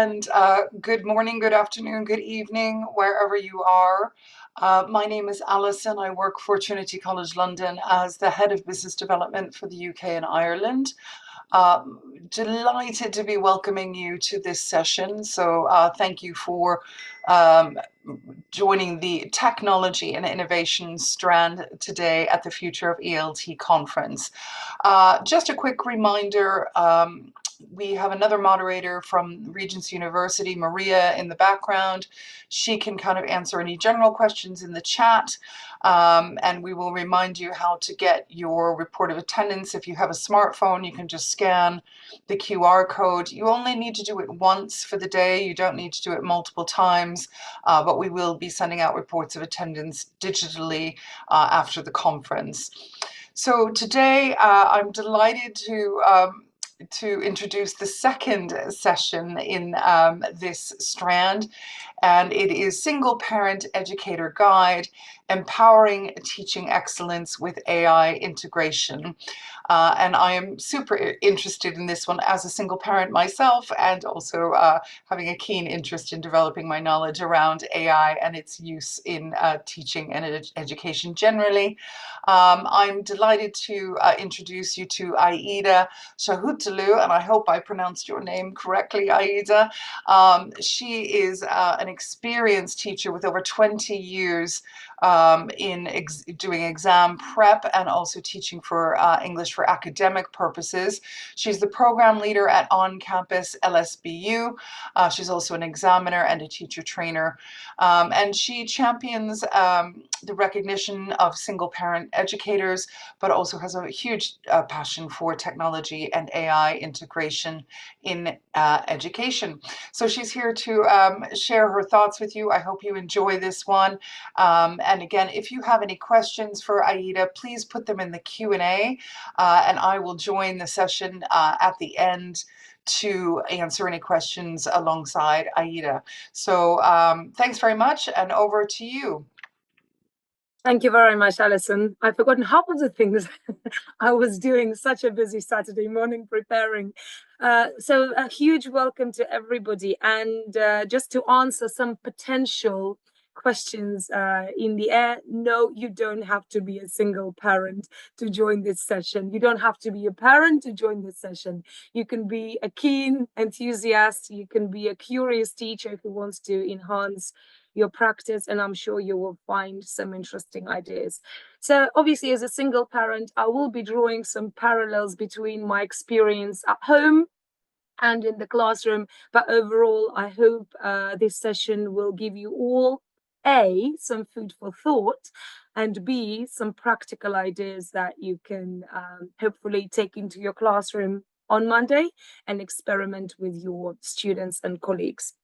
and good morning, good afternoon, good evening, wherever you are. My name is Alison. I work for Trinity College London as the Head of Business Development for the UK and Ireland. Delighted to be welcoming you to this session. So thank you for um, joining the Technology and Innovation strand today at the Future of ELT conference. Just a quick reminder, we have another moderator from Regent's University, Maria, in the background. She can kind of answer any general questions in the chat. And we will remind you how to get your report of attendance. If you have a smartphone, you can just scan the QR code. You only need to do it once for the day. You don't need to do it multiple times, but we will be sending out reports of attendance digitally after the conference. So today I'm delighted to introduce the second session in this strand, and it is Single Parent Educator Guide, Empowering Teaching Excellence with AI Integration. And I am super interested in this one as a single parent myself, and also having a keen interest in developing my knowledge around AI and its use in teaching and education generally. I'm delighted to introduce you to Aida Sahutoglu, and I hope I pronounced your name correctly, Aida. She is an experienced teacher with over 20 years in doing exam prep and also teaching for English for academic purposes. She's the program leader at On-Campus LSBU. She's also an examiner and a teacher trainer. And she champions the recognition of single parent educators, but also has a huge passion for technology and AI integration in education. So she's here to share her thoughts with you. I hope you enjoy this one. And again, if you have any questions for Aida, please put them in the Q&A, and I will join the session at the end to answer any questions alongside Aida. So thanks very much, and over to you. Thank you very much, Alison. I've forgotten half of the things I was doing. Such a busy Saturday morning preparing. So a huge welcome to everybody. And just to answer some potential questions in the air, no, you don't have to be a single parent to join this session. You don't have to be a parent to join this session. You can be a keen enthusiast. You can be a curious teacher who wants to enhance your practice, and I'm sure you will find some interesting ideas. So obviously, as a single parent, I will be drawing some parallels between my experience at home and in the classroom, but overall I hope this session will give you all A, some food for thought, and B, some practical ideas that you can hopefully take into your classroom on Monday and experiment with your students and colleagues.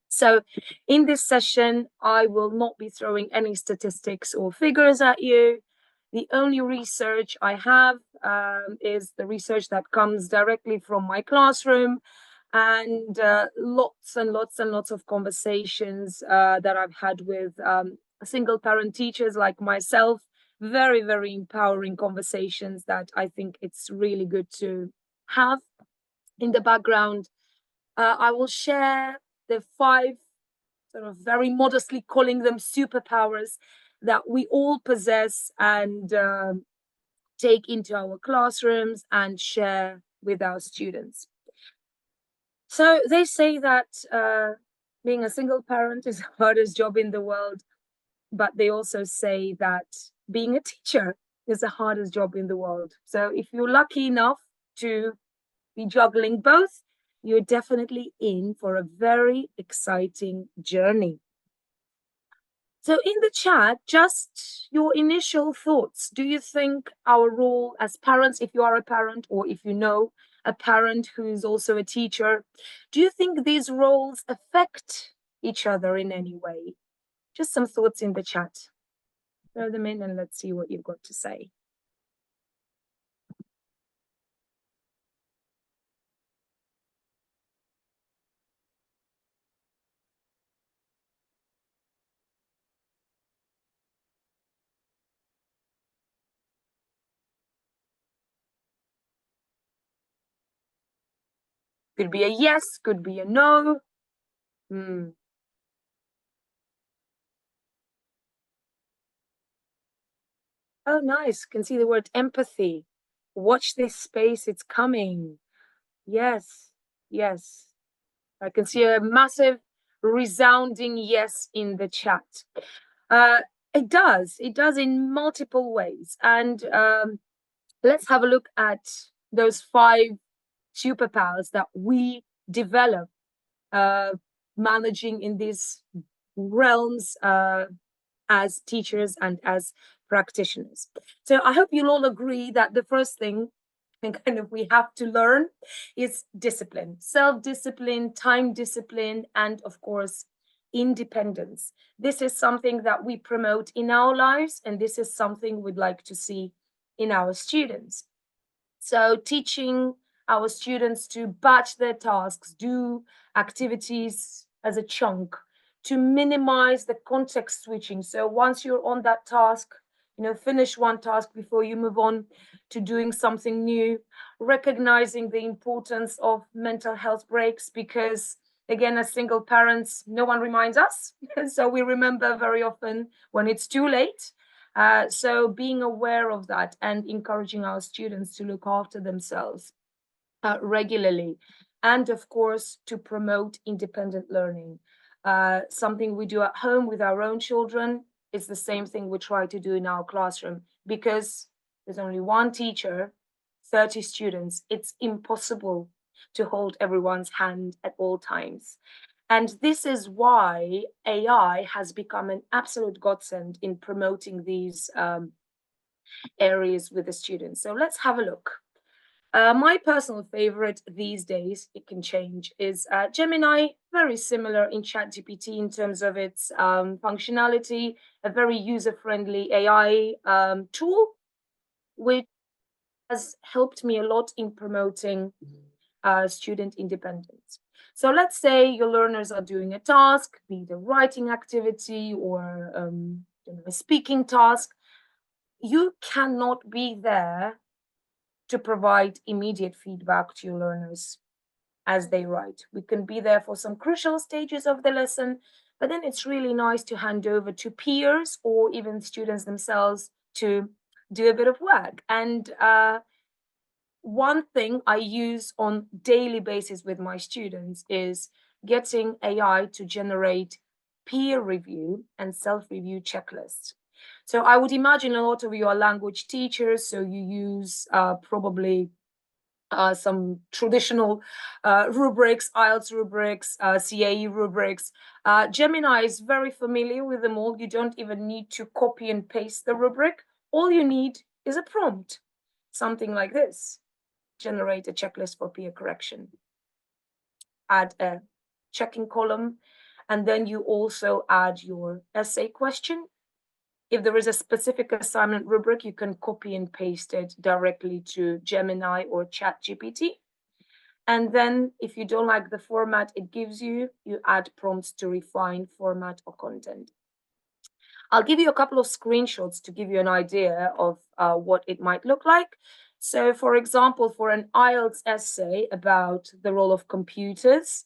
So in this session, I will not be throwing any statistics or figures at you. The only research I have is the research that comes directly from my classroom, and lots and lots and lots of conversations that I've had with single parent teachers like myself. Very, very empowering conversations that I think it's really good to have in the background. I will share the 5, sort of very modestly calling them superpowers, that we all possess and take into our classrooms and share with our students. So they say that being a single parent is the hardest job in the world, but they also say that being a teacher is the hardest job in the world. So if you're lucky enough to be juggling both, you're definitely in for a very exciting journey. So in the chat, just your initial thoughts. Do you think our role as parents, if you are a parent or if you know a parent who is also a teacher, do you think these roles affect each other in any way? Just some thoughts in the chat. Throw them in and let's see what you've got to say. Could be a yes, could be a no. Mm. Oh, nice. Can see the word empathy. Watch this space, it's coming. Yes, yes. I can see a massive resounding yes in the chat. Uh, it does. It does in multiple ways. And let's have a look at those 5 superpowers that we develop uh, managing in these realms as teachers and as practitioners. So I hope you'll all agree that the first thing and kind of we have to learn is discipline, self-discipline, time discipline, and of course, independence. This is something that we promote in our lives, and this is something we'd like to see in our students. So teaching our students to batch their tasks, do activities as a chunk, to minimize the context switching. So once you're on that task, finish one task before you move on to doing something new, recognizing the importance of mental health breaks, because again, as single parents, no one reminds us. So we remember very often when it's too late. So being aware of that and encouraging our students to look after themselves regularly, and of course to promote independent learning. Something we do at home with our own children is the same thing we try to do in our classroom, because there's only one teacher, 30 students. It's impossible to hold everyone's hand at all times. And this is why AI has become an absolute godsend in promoting these areas with the students. So let's have a look. My personal favorite these days, it can change, is Gemini, very similar in ChatGPT in terms of its functionality, a very user-friendly AI tool, which has helped me a lot in promoting student independence. So let's say your learners are doing a task, be it a writing activity or a speaking task. You cannot be there to provide immediate feedback to your learners as they write. We can be there for some crucial stages of the lesson, but then it's really nice to hand over to peers or even students themselves to do a bit of work. And one thing I use on daily basis with my students is getting AI to generate peer review and self-review checklists. So I would imagine a lot of you are language teachers, so you use probably some traditional rubrics, IELTS rubrics, CAE rubrics. Gemini is very familiar with them all. You don't even need to copy and paste the rubric. All you need is a prompt, something like this. Generate a checklist for peer correction. Add a checking column, and then you also add your essay question. If there is a specific assignment rubric, you can copy and paste it directly to Gemini or ChatGPT. And then if you don't like the format it gives you, you add prompts to refine format or content. I'll give you a couple of screenshots to give you an idea of what it might look like. So for example, for an IELTS essay about the role of computers,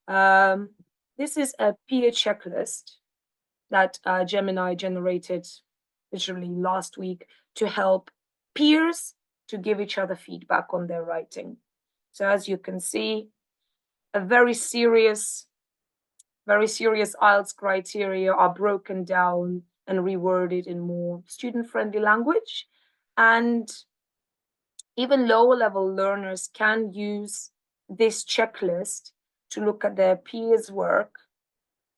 this is a peer checklist that Gemini generated literally last week to help peers to give each other feedback on their writing. So as you can see, a very serious IELTS criteria are broken down and reworded in more student-friendly language. And even lower level learners can use this checklist to look at their peers' work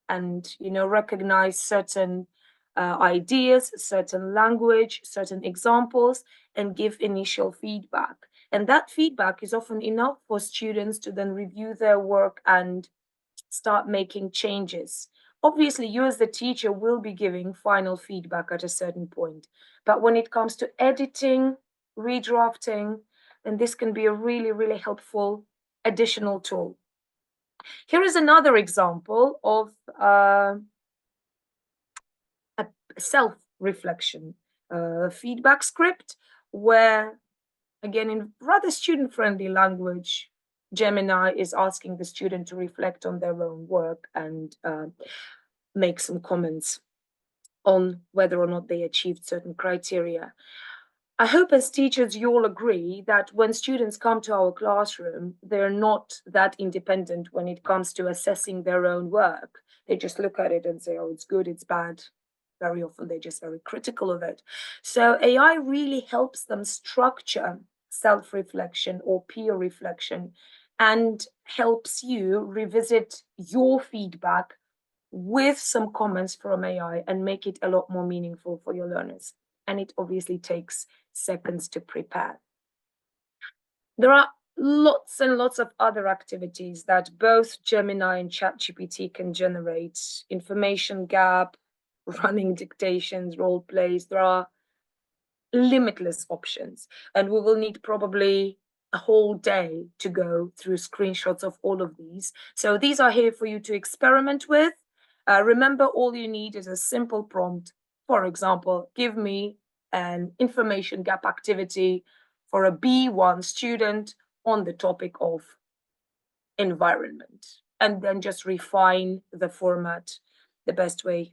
and recognize certain ideas, certain language, certain examples, and give initial feedback. And that feedback is often enough for students to then review their work and start making changes. Obviously, you as the teacher will be giving final feedback at a certain point. But when it comes to editing, redrafting, then this can be a really, really helpful additional tool. Here is another example of a self-reflection feedback script where, again, in rather student-friendly language, Gemini is asking the student to reflect on their own work and make some comments on whether or not they achieved certain criteria. I hope as teachers you all agree that when students come to our classroom, they're not that independent when it comes to assessing their own work. They just look at it and say, oh, it's good, it's bad. Very often they're just very critical of it. So AI really helps them structure self-reflection or peer reflection and helps you revisit your feedback with some comments from AI and make it a lot more meaningful for your learners. And it obviously takes seconds to prepare. There are lots and lots of other activities that both Gemini and ChatGPT can generate. Information gap, running dictations, role plays. There are limitless options, and we will need probably a whole day to go through screenshots of all of these. So these are here for you to experiment with. Remember, all you need is a simple prompt. For example, give me an information gap activity for a B1 student on the topic of environment, and then just refine the format the best way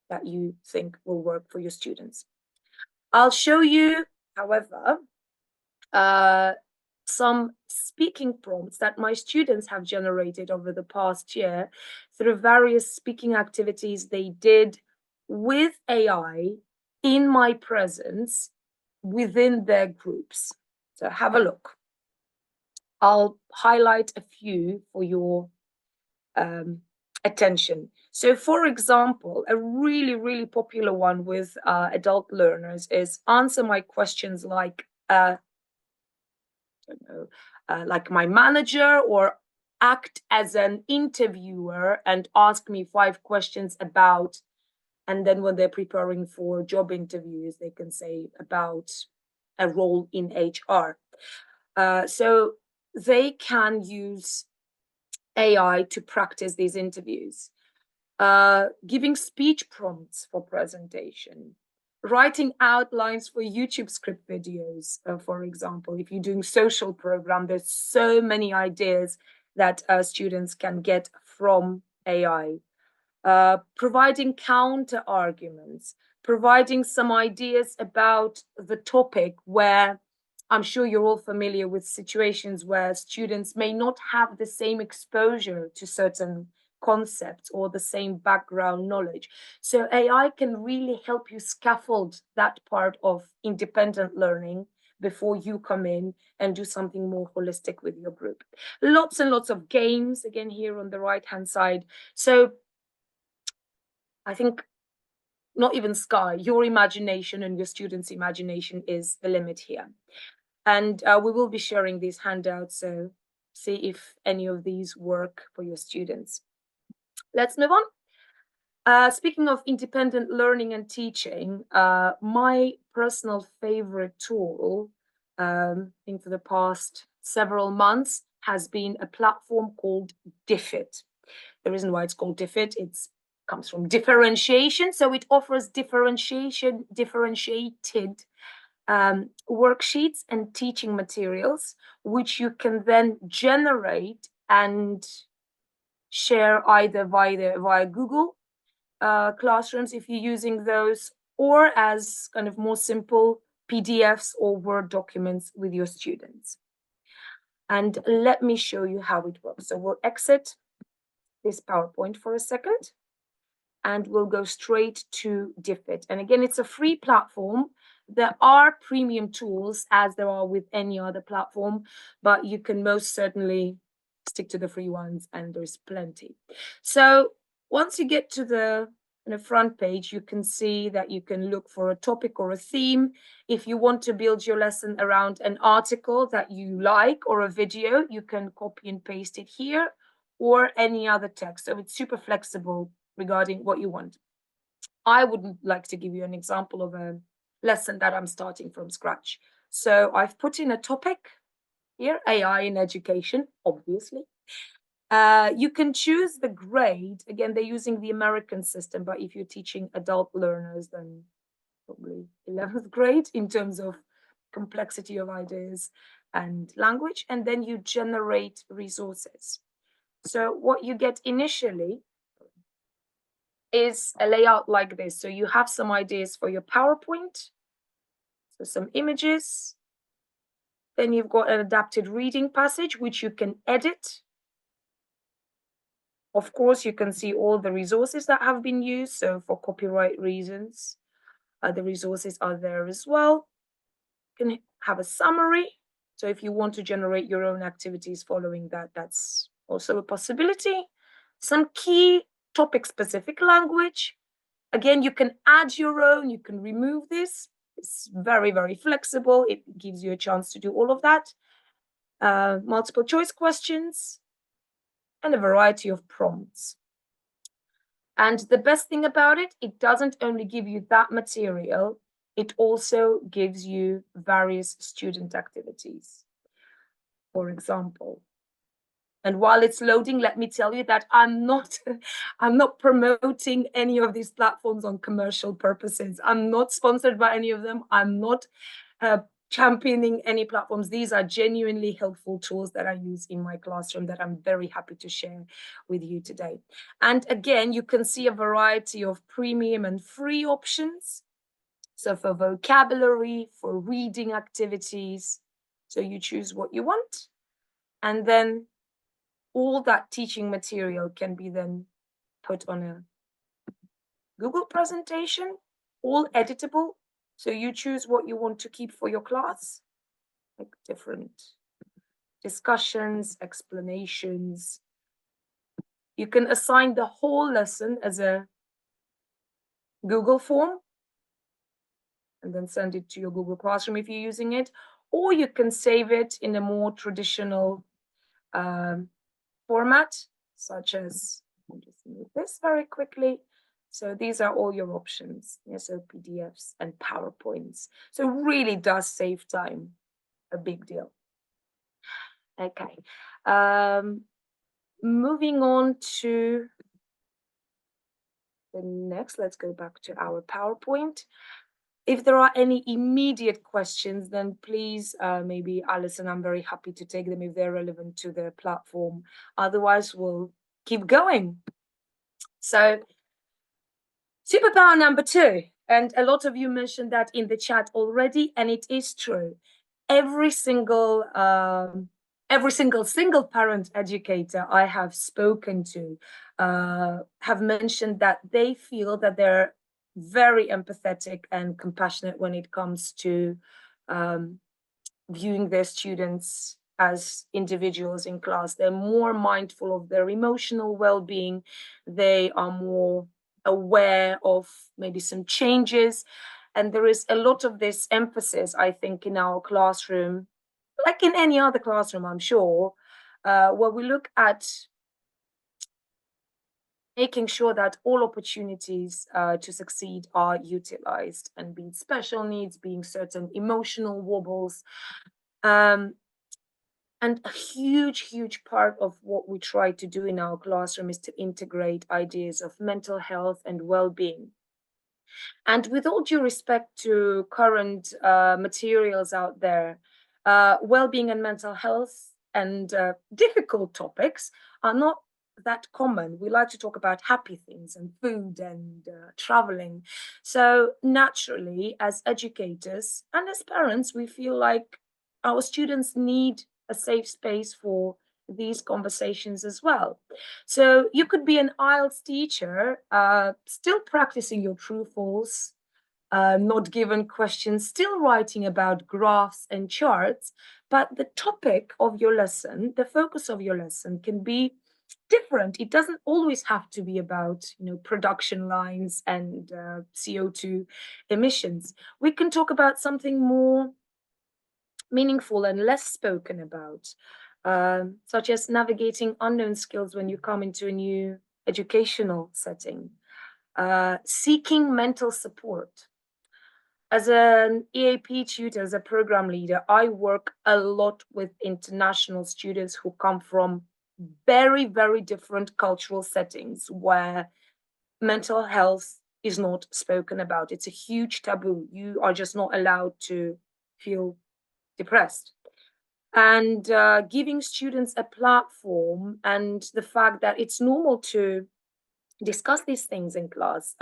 that you think will work for your students. I'll show you, however, some speaking prompts that my students have generated over the past year through various speaking activities they did with AI in my presence within their groups. So have a look. I'll highlight a few for your attention. So, for example, a really, really popular one with adult learners is answer my questions like, like my manager, or act as an interviewer and ask me 5 questions about, and then when they're preparing for job interviews, they can say about a role in HR. So they can use AI to practice these interviews, giving speech prompts for presentation, writing outlines for YouTube script videos, for example. If you're doing social program, there's so many ideas that students can get from AI. Providing counter arguments, providing some ideas about the topic, where I'm sure you're all familiar with situations where students may not have the same exposure to certain concepts or the same background knowledge. So AI can really help you scaffold that part of independent learning before you come in and do something more holistic with your group. Lots and lots of games, again, here on the right-hand side. So I think not even sky, your imagination and your students' imagination is the limit here. And we will be sharing these handouts, so see if any of these work for your students. Let's move on. Speaking of independent learning and teaching, my personal favorite tool, I think for the past several months, has been a platform called Diffit. The reason why it's called Diffit, it comes from differentiation. So it offers differentiated worksheets and teaching materials, which you can then generate and share either via Google Classrooms if you're using those, or as kind of more simple PDFs or Word documents with your students. And let me show you how it works. So we'll exit this PowerPoint for a second, and we'll go straight to Diffit. And again, it's a free platform. There are premium tools, as there are with any other platform, but you can most certainly stick to the free ones, and there's plenty. So once you get to the front page, you can see that you can look for a topic or a theme. If you want to build your lesson around an article that you like or a video, you can copy and paste it here, or any other text. So it's super flexible regarding what you want. I would like to give you an example of a lesson that I'm starting from scratch. So I've put in a topic here, AI in education, obviously. You can choose the grade. Again, they're using the American system, but if you're teaching adult learners, then probably 11th grade in terms of complexity of ideas. and language, and then you generate resources. So what you get initially is a layout like this. So you have some ideas for your PowerPoint, so some images. Then you've got an adapted reading passage, which you can edit. Of course, you can see all the resources that have been used. So for copyright reasons, the resources are there as well. You can have a summary. So if you want to generate your own activities following that, that's also a possibility. Some key topic-specific language. Again, you can add your own, you can remove this. It's very, very flexible. It gives you a chance to do all of that. Multiple choice questions and a variety of prompts. And the best thing about it, it doesn't only give you that material, it also gives you various student activities, for example. And while it's loading, let me tell you that I'm not promoting any of these platforms on commercial purposes. I'm not sponsored by any of them. I'm not championing any platforms. These are genuinely helpful tools that I use in my classroom that I'm very happy to share with you today. And again, you can see a variety of premium and free options. So for vocabulary, for reading activities, so you choose what you want. And then all that teaching material can be then put on a Google presentation, all editable. So you choose what you want to keep for your class, like different discussions, explanations. You can assign the whole lesson as a Google form and then send it to your Google Classroom if you're using it, or you can save it in a more traditional format, such as, I'll just move this very quickly. So these are all your options, so PDFs and PowerPoints. So really does save time, a big deal. Okay, moving on to the next, let's go back to our PowerPoint. If there are any immediate questions, then please, maybe Alison, I'm very happy to take them if they're relevant to the platform. Otherwise, we'll keep going. So superpower number 2, and a lot of you mentioned that in the chat already, and it is true. Every single single parent educator I have spoken to have mentioned that they feel that they're very empathetic and compassionate when it comes to viewing their students as individuals in class. They're more mindful of their emotional well-being. They are more aware of maybe some changes. And there is a lot of this emphasis, I think, in our classroom, like in any other classroom, I'm sure, where we look at making sure that all opportunities to succeed are utilized, and being special needs, being certain emotional wobbles. And a huge part of what we try to do in our classroom is to integrate ideas of mental health and well-being. And with all due respect to current materials out there, well-being and mental health and difficult topics are not that common. We like to talk about happy things and food and traveling. So naturally, as educators and as parents, we feel like our students need a safe space for these conversations as well. So you could be an IELTS teacher, still practicing your true false, not given questions, still writing about graphs and charts, but the topic of your lesson, the focus of your lesson can be different. It doesn't always have to be about, production lines and CO2 emissions. We can talk about something more meaningful and less spoken about, such as navigating unknown skills when you come into a new educational setting, seeking mental support. As an EAP tutor, as a program leader, I work a lot with international students who come from very, very different cultural settings where mental health is not spoken about. It's a huge taboo. You are just not allowed to feel depressed. and giving students a platform, and the fact that it's normal to discuss these things in class,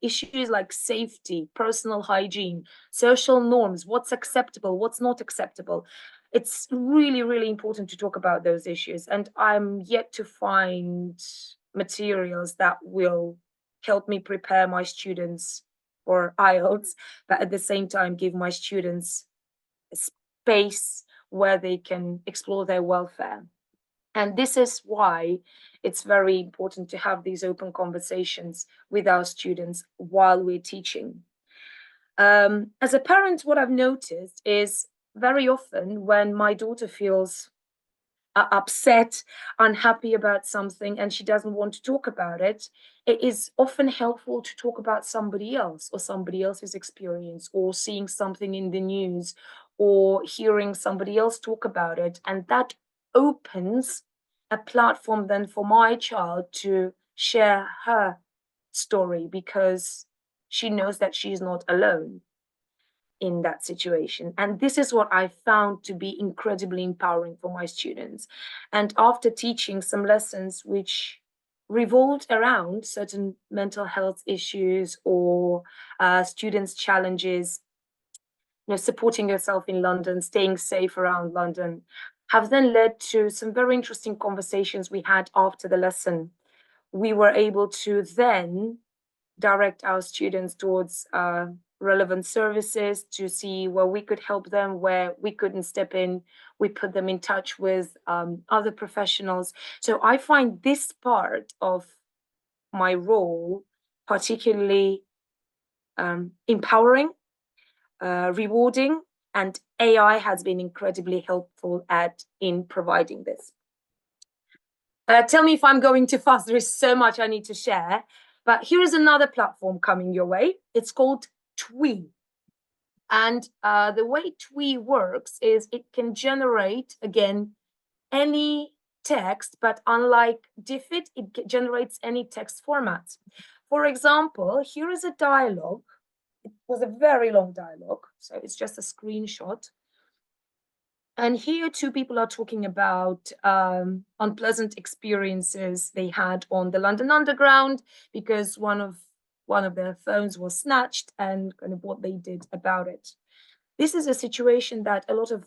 issues like safety, personal hygiene, social norms, what's acceptable, what's not acceptable. It's really, really important to talk about those issues. And I'm yet to find materials that will help me prepare my students for IELTS, but at the same time give my students a space where they can explore their welfare. And this is why it's very important to have these open conversations with our students while we're teaching. As a parent, what I've noticed is very often when my daughter feels upset, unhappy about something, and she doesn't want to talk about it, it is often helpful to talk about somebody else or somebody else's experience, or seeing something in the news, or hearing somebody else talk about it. And that opens a platform then for my child to share her story, because she knows that she's not alone in that situation. And this is what I found to be incredibly empowering for my students. And after teaching some lessons which revolved around certain mental health issues, or students' challenges, supporting yourself in London, staying safe around London, have then led to some very interesting conversations we had after the lesson. We were able to then direct our students towards relevant services to see where we could help them, where we couldn't step in. We put them in touch with other professionals. So I find this part of my role particularly empowering, rewarding, and AI has been incredibly helpful in providing this. Tell me if I'm going too fast. There is so much I need to share. But here is another platform coming your way. It's called Twee. And the way Twee works is it can generate, again, any text, but unlike Diffit, it generates any text format. For example, here is a dialogue. It was a very long dialogue, so it's just a screenshot. And here, two people are talking about unpleasant experiences they had on the London Underground, because one of their phones was snatched, and kind of what they did about it. This is a situation that a lot of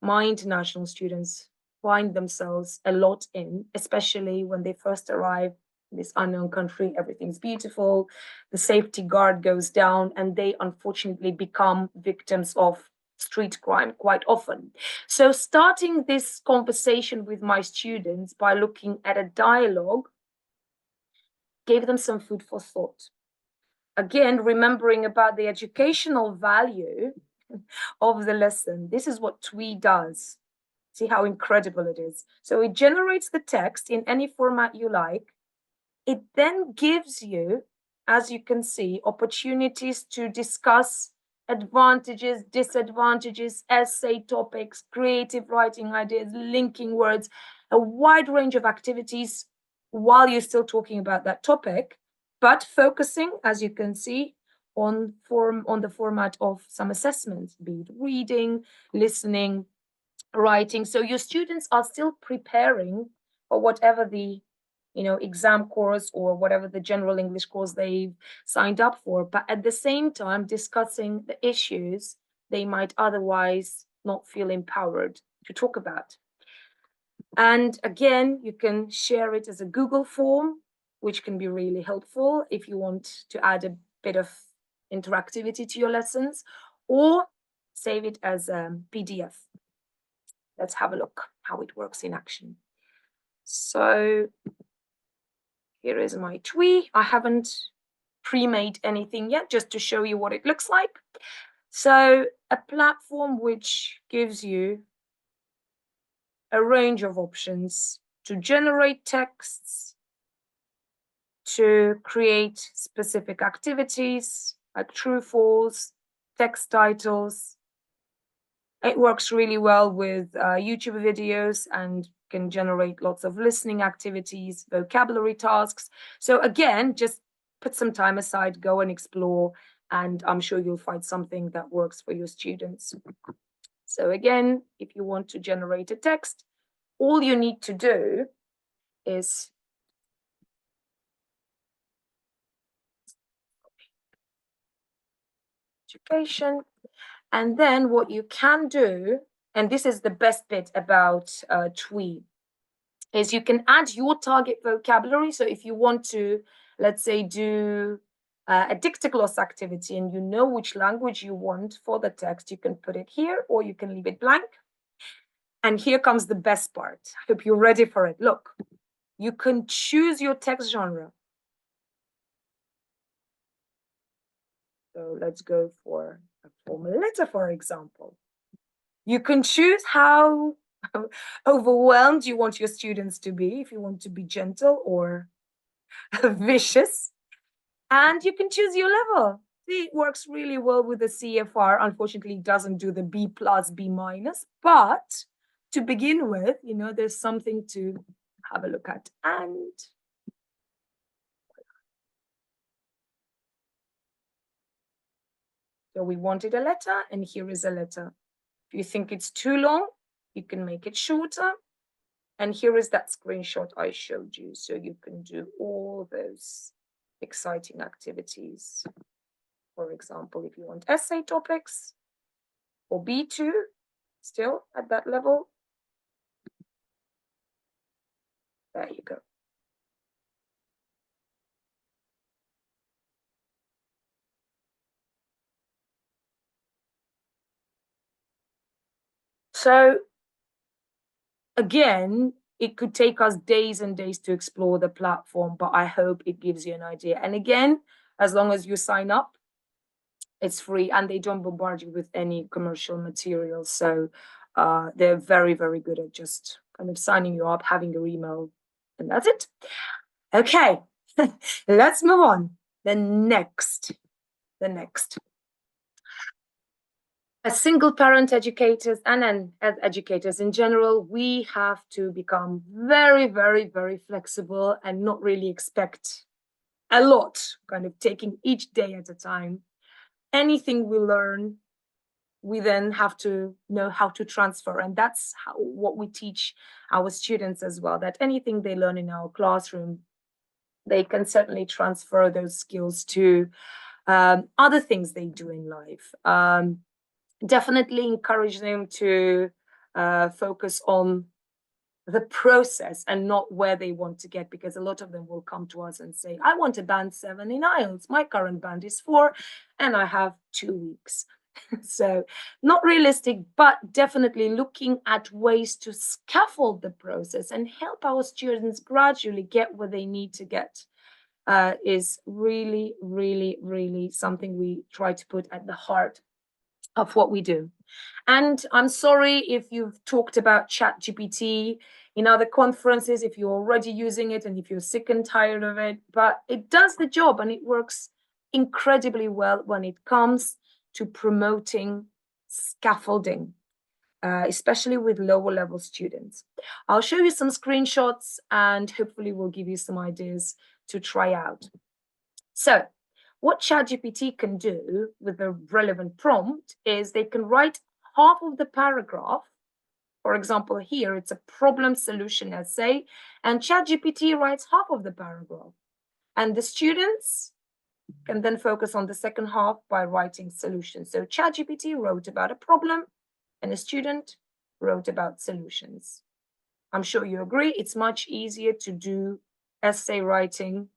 my international students find themselves a lot in, especially when they first arrive in this unknown country. Everything's beautiful, the safety guard goes down, and they unfortunately become victims of street crime quite often. So starting this conversation with my students by looking at a dialogue gave them some food for thought. Again, remembering about the educational value of the lesson. This is what Twee does. See how incredible it is. So it generates the text in any format you like. It then gives you, as you can see, opportunities to discuss advantages, disadvantages, essay topics, creative writing ideas, linking words, a wide range of activities while you're still talking about that topic, but focusing, as you can see, on the format of some assessments, be it reading, listening, writing. So your students are still preparing for whatever the exam course or whatever the general English course they've signed up for, but at the same time discussing the issues they might otherwise not feel empowered to talk about. And again, you can share it as a Google form, which can be really helpful if you want to add a bit of interactivity to your lessons, or save it as a PDF. Let's have a look how it works in action. So here is my Twee. I haven't pre-made anything yet, just to show you what it looks like. So a platform which gives you a range of options to generate texts, to create specific activities like true, false, text titles. It works really well with YouTube videos and can generate lots of listening activities, vocabulary tasks. So again, just put some time aside, go and explore, and I'm sure you'll find something that works for your students. So again, if you want to generate a text, all you need to do is education. And then what you can do, and this is the best bit about TWE, is you can add your target vocabulary. So if you want to, let's say, do a dictogloss activity and you know which language you want for the text, you can put it here or you can leave it blank. And here comes the best part. I hope you're ready for it. Look, you can choose your text genre. So let's go for a formal letter, for example. You can choose how overwhelmed you want your students to be, if you want to be gentle or vicious. And you can choose your level. See, it works really well with the CFR. Unfortunately, it doesn't do the B plus, B minus. But to begin with, you know, there's something to have a look at. And so we wanted a letter, and here is a letter. If you think it's too long, you can make it shorter. And here is that screenshot I showed you. So you can do all those exciting activities. For example, if you want essay topics or B2, still at that level, there you go. So again, it could take us days and days to explore the platform, but I hope it gives you an idea. And again, as long as you sign up, it's free and they don't bombard you with any commercial materials. So they're very, very good at just kind of signing you up, having your email, and that's it. Okay, let's move on. The next. As single parent educators and as educators in general, we have to become very, very, very flexible and not really expect a lot, kind of taking each day at a time. Anything we learn, we then have to know how to transfer. And that's what we teach our students as well, that anything they learn in our classroom, they can certainly transfer those skills to other things they do in life. Definitely encourage them to focus on the process and not where they want to get, because a lot of them will come to us and say, I want a band 7 in IELTS. My current band is 4 and I have 2 weeks. So not realistic, but definitely looking at ways to scaffold the process and help our students gradually get where they need to get is really, really, really something we try to put at the heart of what we do. And I'm sorry if you've talked about ChatGPT in other conferences, if you're already using it and if you're sick and tired of it, but it does the job and it works incredibly well when it comes to promoting scaffolding, especially with lower level students. I'll show you some screenshots and hopefully we'll give you some ideas to try out. So what ChatGPT can do with a relevant prompt is they can write half of the paragraph. For example, here it's a problem solution essay, and ChatGPT writes half of the paragraph. And the students can then focus on the second half by writing solutions. So ChatGPT wrote about a problem, and a student wrote about solutions. I'm sure you agree, it's much easier to do essay writing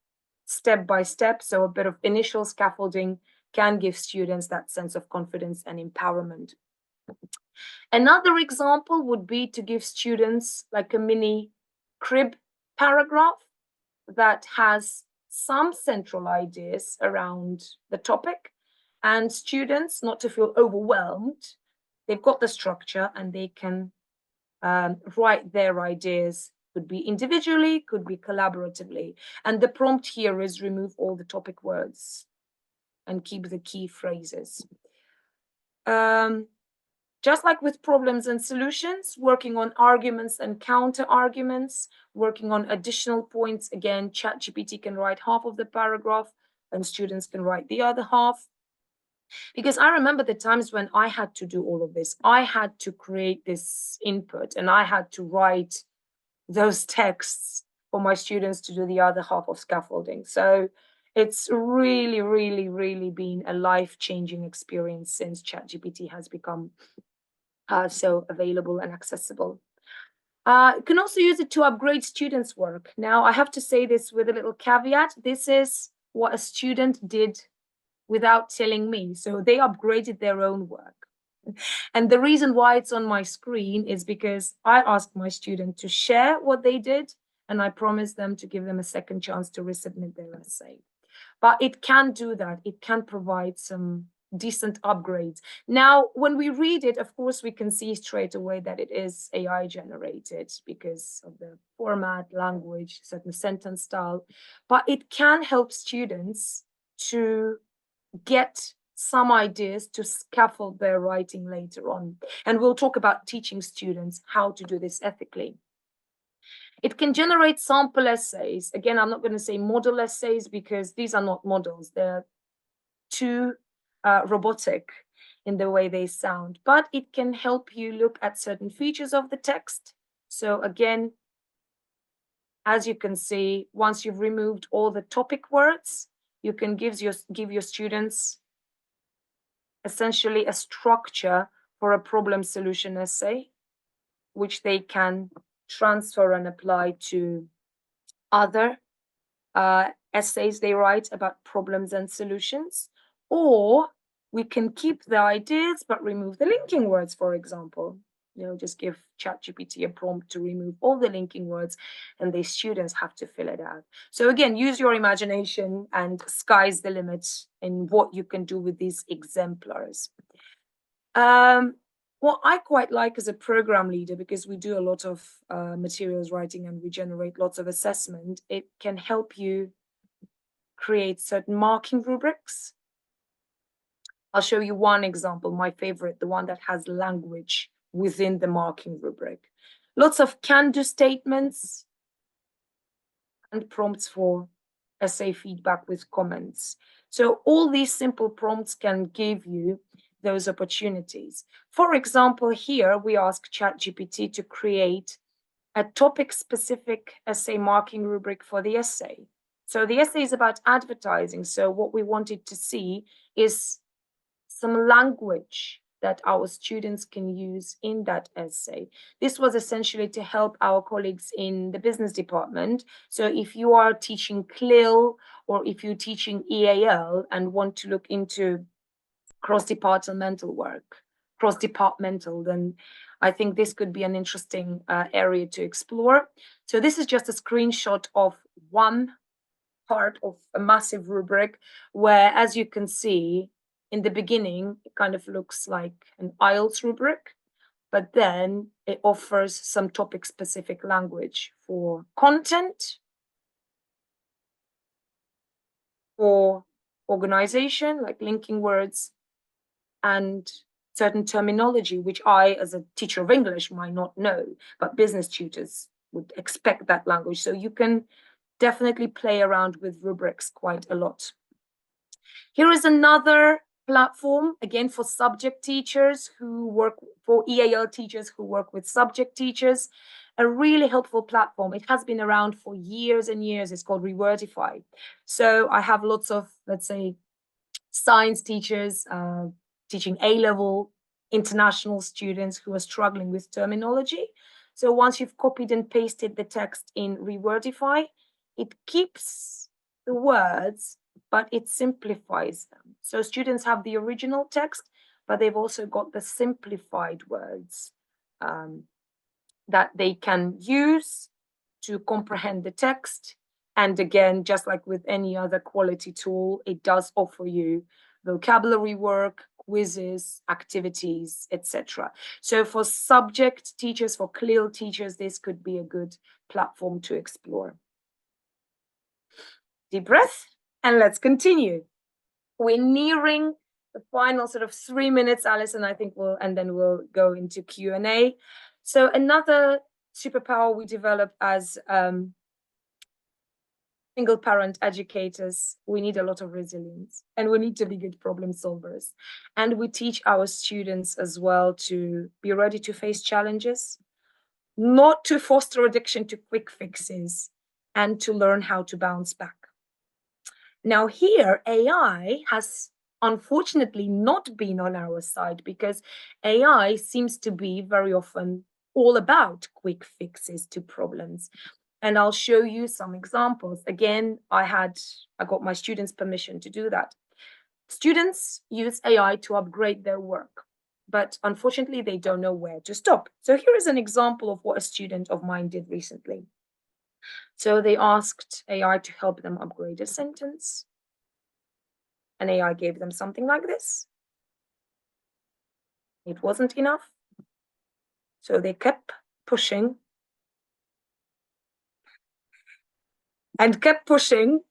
step by step. So a bit of initial scaffolding can give students that sense of confidence and empowerment. Another example would be to give students like a mini crib paragraph that has some central ideas around the topic, and students not to feel overwhelmed. They've got the structure and they can write their ideas, could be individually, could be collaboratively. And the prompt here is remove all the topic words and keep the key phrases. Just like with problems and solutions, working on arguments and counter arguments, working on additional points. Again, ChatGPT can write half of the paragraph and students can write the other half. Because I remember the times when I had to do all of this. I had to create this input and I had to write those texts for my students to do the other half of scaffolding. So it's really, really, really been a life-changing experience since ChatGPT has become so available and accessible. You can also use it to upgrade students' work. Now, I have to say this with a little caveat. This is what a student did without telling me. So they upgraded their own work. And the reason why it's on my screen is because I asked my student to share what they did, and I promised them to give them a second chance to resubmit their essay. But it can do that. It can provide some decent upgrades. Now, when we read it, of course, we can see straight away that it is AI generated because of the format, language, certain sentence style. But it can help students to get some ideas to scaffold their writing later on. And we'll talk about teaching students how to do this ethically. It can generate sample essays. Again, I'm not going to say model essays because these are not models. They're too robotic in the way they sound, but it can help you look at certain features of the text. So again, as you can see, once you've removed all the topic words, you can give your students essentially a structure for a problem solution essay, which they can transfer and apply to other essays they write about problems and solutions. Or we can keep the ideas but remove the linking words, for example. Just give ChatGPT a prompt to remove all the linking words, and the students have to fill it out. So again, use your imagination, and sky's the limit in what you can do with these exemplars. What I quite like as a program leader, because we do a lot of materials writing and we generate lots of assessment, it can help you create certain marking rubrics. I'll show you one example, my favorite, the one that has language within the marking rubric. Lots of can-do statements and prompts for essay feedback with comments. So all these simple prompts can give you those opportunities. For example, here we ask ChatGPT to create a topic-specific essay marking rubric for the essay. So the essay is about advertising. So what we wanted to see is some language that our students can use in that essay. This was essentially to help our colleagues in the business department. So if you are teaching CLIL or if you're teaching EAL and want to look into cross-departmental work, then I think this could be an interesting area to explore. So this is just a screenshot of one part of a massive rubric where, as you can see, in the beginning, it kind of looks like an IELTS rubric, but then it offers some topic-specific language for content, for organization, like linking words, and certain terminology, which I, as a teacher of English, might not know, but business tutors would expect that language. So you can definitely play around with rubrics quite a lot. Here is another platform, again, for subject teachers who work, for EAL teachers who work with subject teachers, a really helpful platform. It has been around for years and years. It's called Rewordify. So I have lots of, let's say, science teachers teaching A-level international students who are struggling with terminology. So once you've copied and pasted the text in Rewordify, it keeps the words, but it simplifies them. So students have the original text, but they've also got the simplified words that they can use to comprehend the text. And again, just like with any other quality tool, it does offer you vocabulary work, quizzes, activities, etc. So for subject teachers, for CLIL teachers, this could be a good platform to explore. Deep breath, and let's continue. We're nearing the final sort of 3 minutes, Alison, I think and then we'll go into Q&A. So another superpower we developed as single parent educators, we need a lot of resilience and we need to be good problem solvers. And we teach our students as well to be ready to face challenges, not to foster addiction to quick fixes, and to learn how to bounce back. Now, here, AI has unfortunately not been on our side because AI seems to be very often all about quick fixes to problems. And I'll show you some examples. Again, I got my students' permission to do that. Students use AI to upgrade their work, but unfortunately, they don't know where to stop. So here is an example of what a student of mine did recently. So they asked AI to help them upgrade a sentence, and AI gave them something like this. It wasn't enough. So they kept pushing and kept pushing,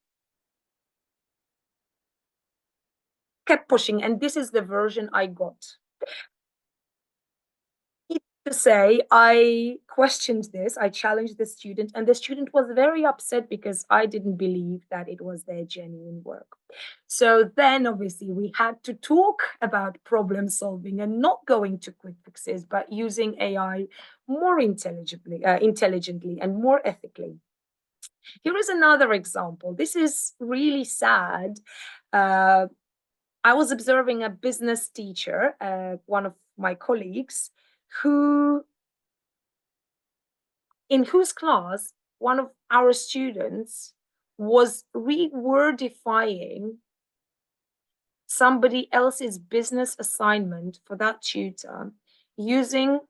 and this is the version I got. To say, I questioned this, I challenged the student, and the student was very upset because I didn't believe that it was their genuine work. So then obviously we had to talk about problem solving and not going to quick fixes, but using AI more intelligently and more ethically. Here is another example. This is really sad. I was observing a business teacher, one of my colleagues, in whose class one of our students was rewordifying somebody else's business assignment for that tutor using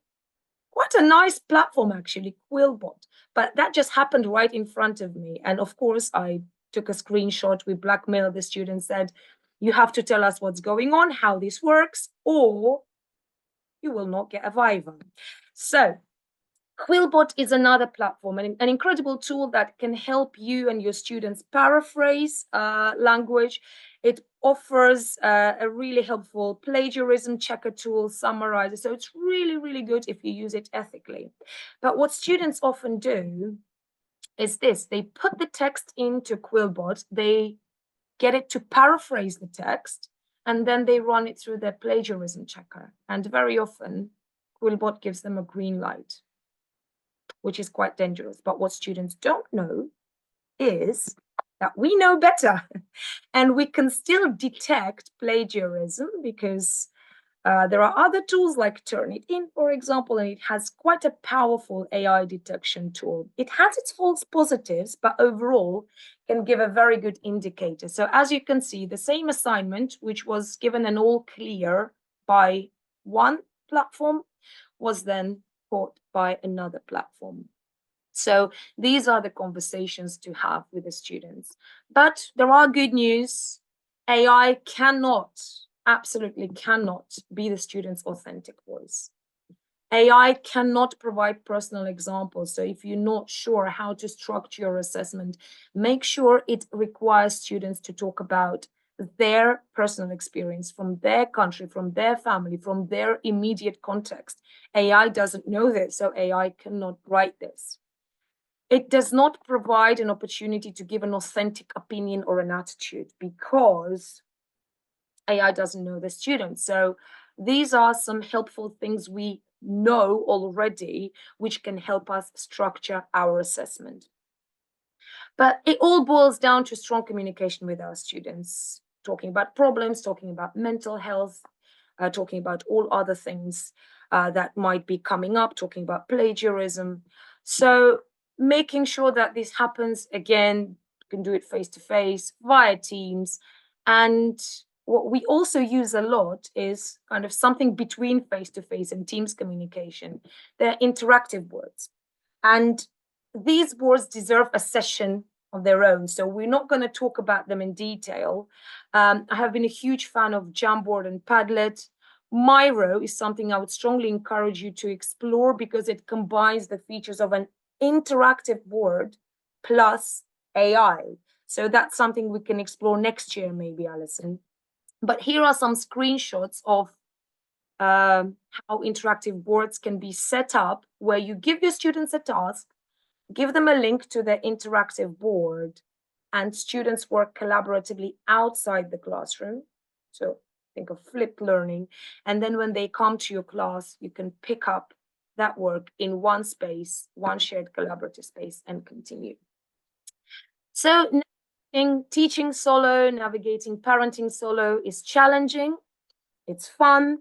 quite a nice platform, actually, Quillbot. But that just happened right in front of me. And of course, I took a screenshot. We blackmailed the student, said, you have to tell us what's going on, how this works, or you will not get a Viva. So Quillbot is another platform, an incredible tool that can help you and your students paraphrase language. It offers a really helpful plagiarism checker tool, summarizer. So it's really, really good if you use it ethically. But what students often do is this. They put the text into Quillbot, they get it to paraphrase the text, and then they run it through their plagiarism checker. And very often, Quillbot gives them a green light, which is quite dangerous. But what students don't know is that we know better and we can still detect plagiarism because there are other tools like Turnitin, for example, and it has quite a powerful AI detection tool. It has its false positives, but overall can give a very good indicator. So as you can see, the same assignment, which was given an all clear by one platform, was then caught by another platform. So these are the conversations to have with the students. But there are good news. AI absolutely cannot be the student's authentic voice. AI cannot provide personal examples. So if you're not sure how to structure your assessment, make sure it requires students to talk about their personal experience from their country, from their family, from their immediate context. AI doesn't know this, so AI cannot write this. It does not provide an opportunity to give an authentic opinion or an attitude because AI doesn't know the student. So these are some helpful things we know already, which can help us structure our assessment. But it all boils down to strong communication with our students, talking about problems, talking about mental health, talking about all other things that might be coming up, talking about plagiarism. So making sure that this happens, again, you can do it face-to-face, via Teams. And what we also use a lot is kind of something between face-to-face and Teams communication. They're interactive boards. And these boards deserve a session of their own. So we're not going to talk about them in detail. I have been a huge fan of Jamboard and Padlet. Miro is something I would strongly encourage you to explore because it combines the features of an interactive board plus AI. So that's something we can explore next year, maybe, Alison. But here are some screenshots of how interactive boards can be set up, where you give your students a task, give them a link to the interactive board, and students work collaboratively outside the classroom. So think of flipped learning. And then when they come to your class, you can pick up that work in one space, one shared collaborative space, and continue. So teaching solo, navigating parenting solo is challenging, it's fun,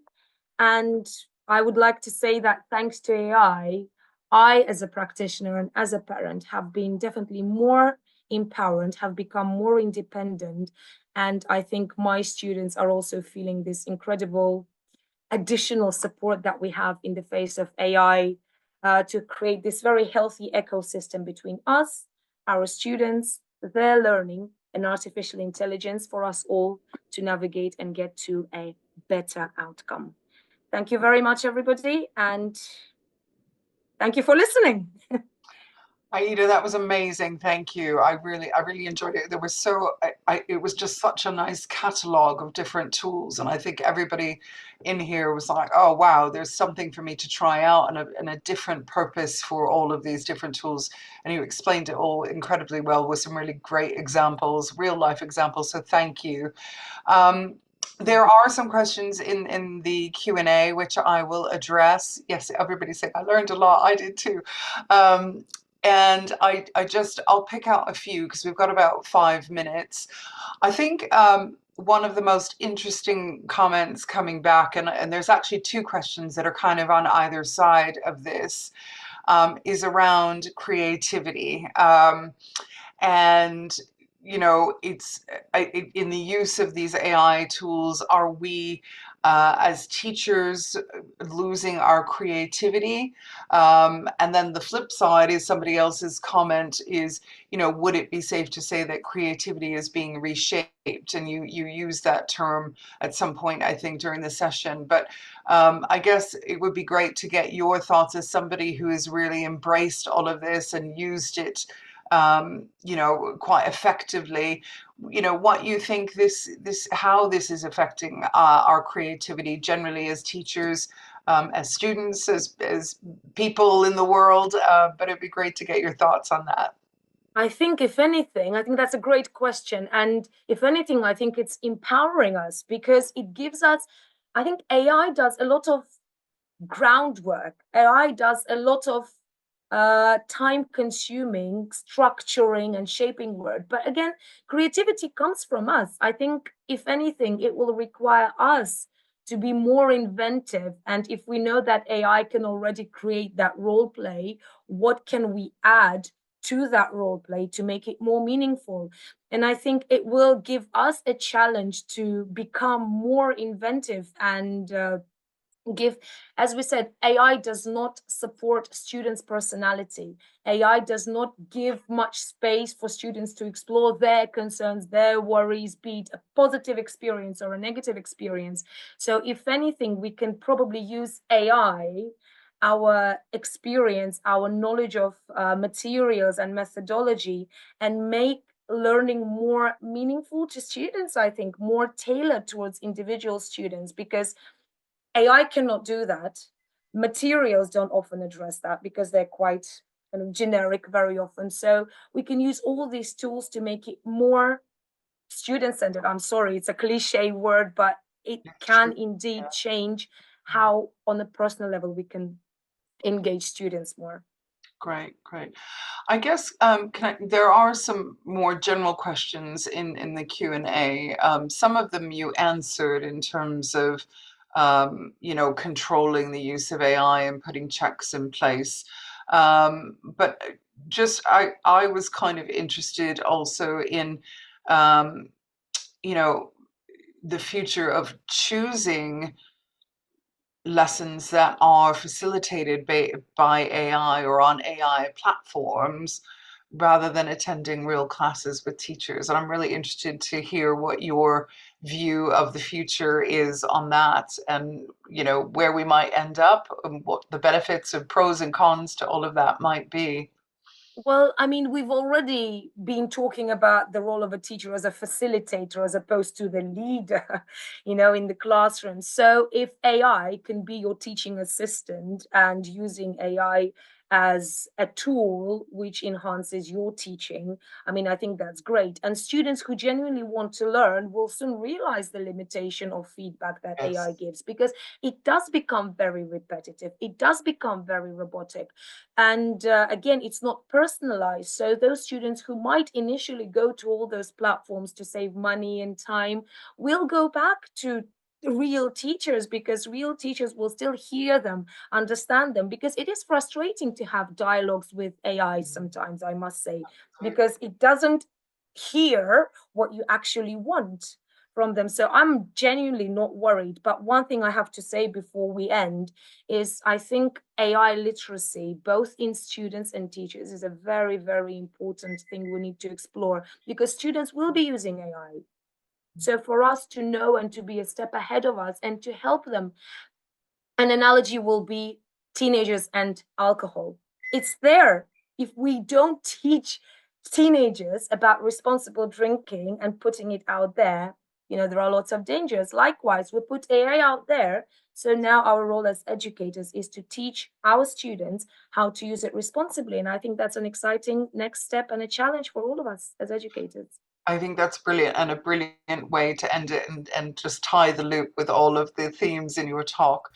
and I would like to say that thanks to I, as a practitioner and as a parent, have been definitely more empowered, have become more independent. And I think my students are also feeling this incredible additional support that we have in the face of AI to create this very healthy ecosystem between us, our students, their learning, and artificial intelligence for us all to navigate and get to a better outcome. Thank you very much, everybody, and thank you for listening. Aida, that was amazing. Thank you. I really enjoyed it. There was it was just such a nice catalog of different tools, and I think everybody in here was like, "Oh, wow, there's something for me to try out, and a different purpose for all of these different tools." And you explained it all incredibly well with some really great examples, real life examples. So thank you. Um, there are some questions in the Q&A which I will address. Yes, everybody said I learned a lot. I did too. Um, and I'll pick out a few because we've got about 5 minutes. I think one of the most interesting comments coming back, and there's actually two questions that are kind of on either side of this, is around creativity. And it's in the use of these AI tools, are we as teachers losing our creativity? And then the flip side is somebody else's comment is, would it be safe to say that creativity is being reshaped? And you use that term at some point, I think, during the session. But I guess it would be great to get your thoughts as somebody who has really embraced all of this and used it quite effectively, what you think how this is affecting our creativity generally as teachers, as students, as people in the world. But it'd be great to get your thoughts on that. I think, if anything, I think that's a great question. And if anything, I think it's empowering us because it gives us, I think AI does a lot of groundwork. AI does a lot of time consuming structuring and shaping work. But again, creativity comes from us. I think, if anything, it will require us to be more inventive. And if we know that AI can already create that role play, what can we add to that role play to make it more meaningful? And I think it will give us a challenge to become more inventive and give, as we said, AI does not support students' personality. AI does not give much space for students to explore their concerns, their worries, be it a positive experience or a negative experience. So if anything, we can probably use AI, our experience, our knowledge of materials and methodology, and make learning more meaningful to students, I think, more tailored towards individual students, because AI cannot do that. Materials don't often address that because they're quite kind of generic very often. So we can use all these tools to make it more student-centered. I'm sorry, it's a cliche word, but it can indeed change how, on a personal level, we can engage students more. Great, great. I guess there are some more general questions in the Q&A. Some of them you answered in terms of controlling the use of AI and putting checks in place. But just I was kind of interested also in you know the future of choosing lessons that are facilitated by AI or on AI platforms rather than attending real classes with teachers. And I'm really interested to hear what your view of the future is on that, and where we might end up and what the benefits and pros and cons to all of that might be. Well, I mean, we've already been talking about the role of a teacher as a facilitator as opposed to the leader, in the classroom. So if AI can be your teaching assistant and using AI as a tool which enhances your teaching, I mean, I think that's great. And students who genuinely want to learn will soon realize the limitation of feedback that Yes. AI gives, because it does become very repetitive. It does become very robotic. And again, it's not personalized. So those students who might initially go to all those platforms to save money and time will go back to real teachers, because real teachers will still hear them, understand them, because it is frustrating to have dialogues with AI sometimes, I must say, because it doesn't hear what you actually want from them. So I'm genuinely not worried. But one thing I have to say before we end is I think AI literacy, both in students and teachers, is a very, very important thing we need to explore, because students will be using AI. So for us to know and to be a step ahead of us and to help them, an analogy will be teenagers and alcohol. It's there. If we don't teach teenagers about responsible drinking and putting it out there, there are lots of dangers. Likewise, we put AI out there. So now our role as educators is to teach our students how to use it responsibly. And I think that's an exciting next step and a challenge for all of us as educators. I think that's brilliant and a brilliant way to end it and just tie the loop with all of the themes in your talk.